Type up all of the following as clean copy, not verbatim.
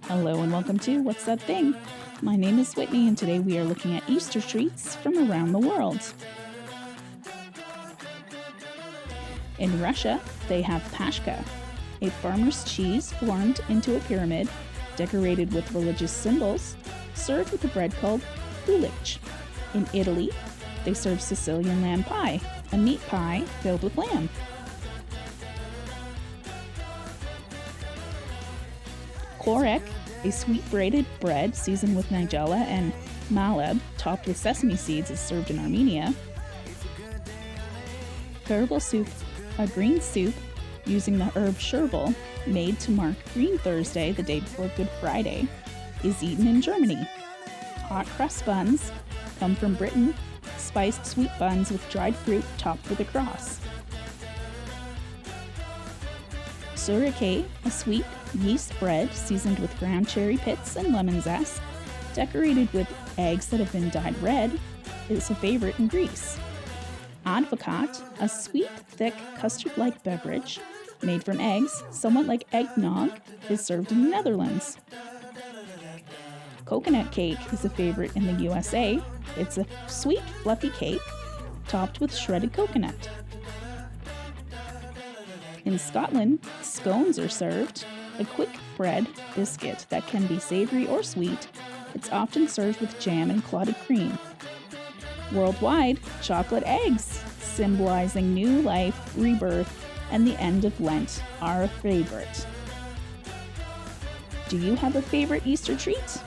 Hello and welcome to What's That Thing? My name is Whitney and today we are looking at Easter treats from around the world. In Russia, they have pashka, a farmer's cheese formed into a pyramid, decorated with religious symbols, served with a bread called bulich. In Italy, they serve Sicilian lamb pie, a meat pie filled with lamb. Tsoureki, a sweet braided bread seasoned with nigella and malab, topped with sesame seeds, is served in Armenia. Herbal soup, a green soup using the herb sherbel, made to mark Green Thursday, the day before Good Friday, is eaten in Germany. Hot crust buns come from Britain, spiced sweet buns with dried fruit topped with a cross. Tsoureki, a sweet yeast bread seasoned with ground cherry pits and lemon zest, decorated with eggs that have been dyed red, is a favorite in Greece. Advocaat, a sweet, thick, custard-like beverage made from eggs, somewhat like eggnog, is served in the Netherlands. Coconut cake is a favorite in the USA. It's a sweet, fluffy cake topped with shredded coconut. In Scotland, scones are served, a quick bread biscuit that can be savory or sweet. It's often served with jam and clotted cream. Worldwide, chocolate eggs, symbolizing new life, rebirth, and the end of Lent, are a favorite. Do you have a favorite Easter treat?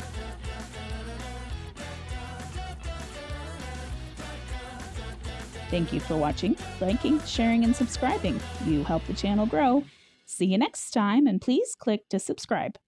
Thank you for watching, liking, sharing, and subscribing. You help the channel grow. See you next time, and please click to subscribe.